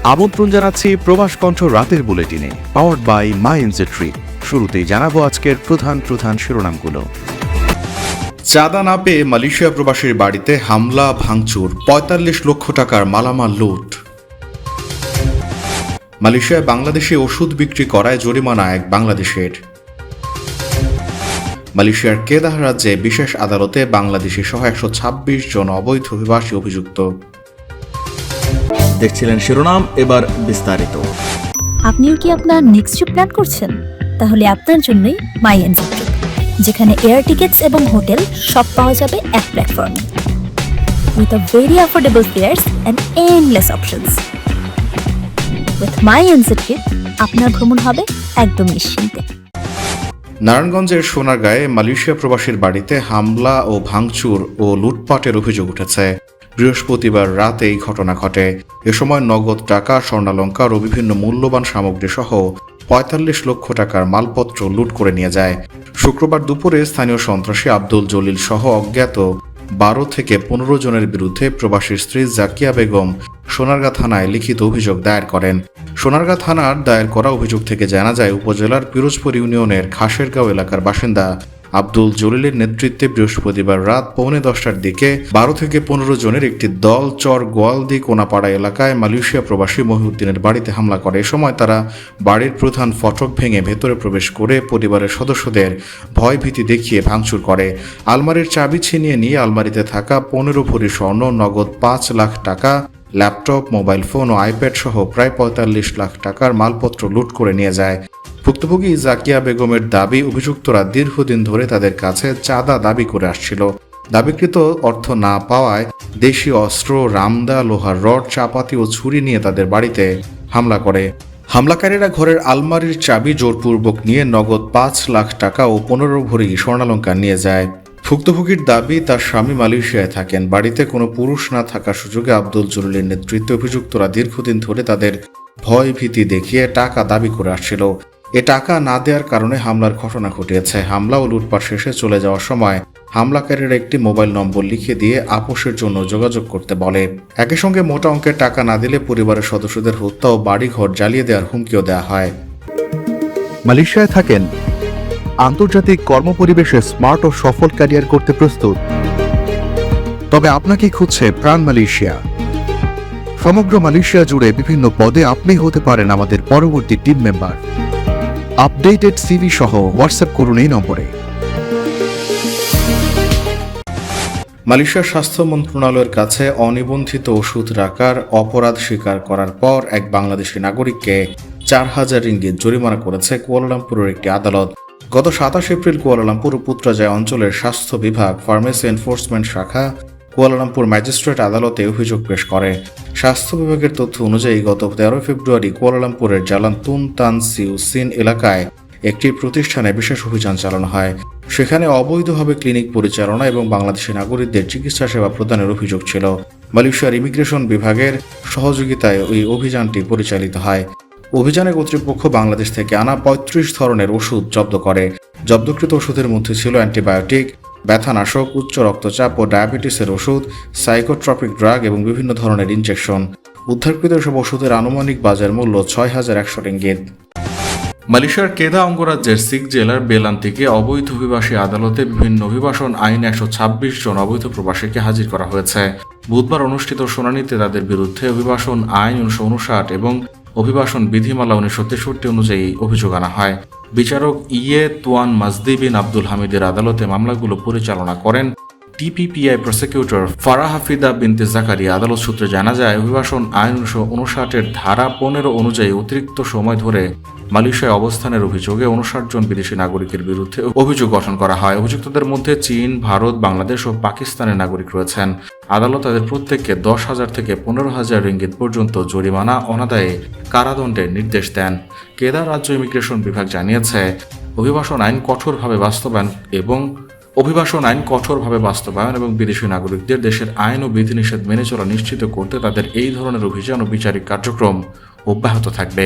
আমন্ত্রণ জানাচ্ছি প্রবাস কণ্ঠ রাতের বুলেটিনে, powered by my NJ trip. শুরুতেই জানাবো আজকের প্রধান শিরোনামগুলো। চাঁদা না পেয়ে মালয়েশিয়া প্রবাসীর বাড়িতে হামলা, ভাঙচুর, ৪৫ লক্ষ টাকার মালামাল লুট। মালয়েশিয়ায় বাংলাদেশে ওষুধ বিক্রি করায় জরিমানা এক বাংলাদেশের। মালয়েশিয়ার কেদাহ রাজ্যে বিশেষ আদালতে বাংলাদেশি সহ ১২৬ জন অবৈধ অভিবাসী অভিযুক্ত। দেখছিলেন শিরোনাম, এবার বিস্তারিত। আপনিও কি আপনার নেক্সট ট্রিপ প্ল্যান করছেন? তাহলে আপনার জন্যই মাই এনজে ট্রিপ, যেখানে এয়ার টিকেটস এবং হোটেল সব পাওয়া যাবে এক প্ল্যাটফর্মে, with a very affordable fares and endless options. With my NJ trip আপনার ভ্রমণ হবে একদম নিশ্চিন্তে। নারায়ণগঞ্জের সোনারগাঁয়ে মালয়েশিয়া প্রবাসীর বাড়িতে হামলা ও ভাঙচুর ও লুটপাটের অভিযোগ উঠেছে। বৃহস্পতিবার রাতে এই ঘটনা ঘটে। এ সময় নগদ টাকা, স্বর্ণালংকার ও বিভিন্ন মূল্যবান সামগ্রী সহ ৪৫ লক্ষ টাকার মালপত্র লুট করে নিয়ে যায়। শুক্রবার দুপুরে স্থানীয় সন্ত্রাসী আব্দুল জলিল সহ অজ্ঞাত ১২ থেকে ১৫ জনের বিরুদ্ধে প্রবাসীর স্ত্রী জাকিয়া বেগম সোনারগাঁ থানায় লিখিত অভিযোগ দায়ের করেন। সোনারগাঁ থানার দায়ের করা অভিযোগ থেকে জানা যায়, উপজেলার পিরোজপুর ইউনিয়নের খাসেরগাঁও এলাকার বাসিন্দা আব্দুল জলিলের নেতৃত্বে বৃহস্পতিবার রাত 10:15টার দিকে ১২ থেকে ১৫ জনের একটি দল চর গোয়ালদি কোনাপাড়া এলাকায় মালয়েশিয়া প্রবাসী মহিউদ্দিনের বাড়িতে হামলা করে। এ সময় তারা বাড়ির প্রধান ফটক ভেঙে ভেতরে প্রবেশ করে পরিবারের সদস্যদের ভয়ভীতি দেখিয়ে ভাঙচুর করে। আলমারির চাবি ছিনিয়ে নিয়ে আলমারিতে থাকা ১৫ ভরি স্বর্ণ, নগদ ৫ লাখ টাকা, ল্যাপটপ, মোবাইল ফোন ও আইপ্যাড সহ প্রায় ৪৫ লাখ টাকার মালপত্র লুট করে নিয়ে যায়। ভুক্তভোগী জাকিয়া বেগমের দাবি, অভিযুক্তরা দীর্ঘদিন ধরে তাদের কাছে চাঁদা দাবি করে আসছিল। দাবিকৃত অর্থ না পাওয়ায় দেশীয় অস্ত্র, রামদা, লোহার রড, চাপাতি ও ছুরি নিয়ে তাদের বাড়িতে হামলা করে। হামলাকারীরা ঘরের আলমারির চাবি জোরপূর্বক নিয়ে নগদ ৫ লাখ টাকা ও ১৫ ভরি স্বর্ণালংকার নিয়ে যায়। ভুক্তভোগীর দাবি, তার স্বামী মালয়েশিয়ায় থাকেন। বাড়িতে কোনো পুরুষ না থাকার সুযোগে আব্দুল জলিলের নেতৃত্বে অভিযুক্তরা দীর্ঘদিন ধরে তাদের ভয় ভীতি দেখিয়ে টাকা দাবি করে আসছিল। এ টাকা না দেওয়ার কারণে হামলার ঘটনা ঘটিয়েছে। হামলা ও লুটপাট শেষে চলে যাওয়ার সময় হামলাকারীরা একটি মোবাইল নম্বর লিখে দিয়ে আপোষের জন্য যোগাযোগ করতে বলে। একই সঙ্গে মোটা অঙ্কের টাকা না দিলে পরিবারের সদস্যদের হত্যা ও বাড়িঘর জ্বালিয়ে দেওয়ার হুমকিও দেওয়া হয়। মালয়েশিয়ায় থাকেন, আন্তর্জাতিক কর্মপরিবেশে স্মার্ট ও সফল ক্যারিয়ার করতে প্রস্তুত, তবে আপনাকে খুঁজছে প্রাণ মালয়েশিয়া। সমগ্র মালয়েশিয়া জুড়ে বিভিন্ন পদে আপনি হতে পারেন আমাদের পরবর্তী টিম মেম্বার। আপডেটেড সিভি সহ হোয়াটসঅ্যাপ করুন এই নম্বরে। মালয়েশিয়ার স্বাস্থ্য মন্ত্রণালয়ের কাছে অনিবন্ধিত ওষুধ রাখার অপরাধ স্বীকার করার পর এক বাংলাদেশি নাগরিককে ৪,০০০ রিঙ্গিত জরিমানা করেছে কুয়ালালামপুরের একটি আদালত। গত ২৭ এপ্রিল কুয়ালালামপুর ও পুত্রাজয় অঞ্চলের স্বাস্থ্য বিভাগ ফার্মেসি এনফোর্সমেন্ট শাখা কুয়ালালামপুর ম্যাজিস্ট্রেট আদালতে অভিযোগ পেশ করে। স্বাস্থ্য বিভাগের তথ্য অনুযায়ী গত ১৩ ফেব্রুয়ারি কুয়ালালামপুরের জালান তুন তান সিউ সিন এলাকায় একটি প্রতিষ্ঠানে বিশেষ অভিযান চালানো হয়। সেখানে অবৈধভাবে ক্লিনিক পরিচালনা এবং বাংলাদেশি নাগরিকদের চিকিৎসা সেবা প্রদানের অভিযোগ ছিল। মালয়েশিয়ার ইমিগ্রেশন বিভাগের সহযোগিতায় ওই অভিযানটি পরিচালিত হয়। অভিযানে কর্তৃপক্ষ বাংলাদেশ থেকে আনা ৩৫ ধরনের ওষুধ জব্দ করে। জব্দকৃত ওষুধের মধ্যে ছিল অ্যান্টিবায়োটিক, ব্যথানাশক, উচ্চ রক্তচাপ ও ডায়াবেটিসের ওষুধ, সাইকোট্রপিক ড্রাগ এবং বিভিন্ন ধরনের ইনজেকশন। উদ্ধারকৃত এসব ওষুধের আনুমানিক বাজার মূল্য ৬,১০০ রিঙ্গিত। মালয়েশিয়ার কেদা অঙ্গরাজ্যের সিক জেলার বেলান থেকে অবৈধ অভিবাসী আদালতে বিভিন্ন অভিবাসন আইনে ১২৬ জন অবৈধ প্রবাসীকে হাজির করা হয়েছে। বুধবার অনুষ্ঠিত শুনানিতে তাদের বিরুদ্ধে অভিবাসন আইন ১৯৫৯ এবং অভিবাসন বিধিমালা ১৯৬৩ অনুযায়ী অভিযোগ আনা হয়। বিচারক ইয়ে তুয়ান মাজদি বিন আব্দুল হামিদের আদালতে মামলাগুলো পরিচালনা করেন টিপিপিআই প্রসিকিউটর ফারাহ হাফিদা বিনতে জাকারিয়া। আদালত সূত্রে জানা যায়, অভিবাসন আইন ১৯৫৯ ধারা ১৫ অনুযায়ী অতিরিক্ত সময় ধরে মালয়েশিয়ায় অবস্থানের অভিযোগে ৫৯ জন বিদেশি নাগরিকের বিরুদ্ধে অভিযোগ গঠন করা হয়। অভিযুক্তদের মধ্যে চীন, ভারত, বাংলাদেশ ও পাকিস্তানের নাগরিক রয়েছেন। আদালত তাদের প্রত্যেককে ১০,০০০ থেকে ১৫,০০০ রিঙ্গিত পর্যন্ত জরিমানা, অনাদায়ে কারাদণ্ডের নির্দেশ দেন। কেদার রাজ্য ইমিগ্রেশন বিভাগ জানিয়েছে, অভিবাসন আইন কঠোরভাবে বাস্তবায়ন এবং বিদেশি নাগরিকদের দেশের আইন ও বিধিনিষেধ মেনে চলা নিশ্চিত করতে তাদের এই ধরনের অভিযান ও বিচারিক কার্যক্রম অব্যাহত থাকবে।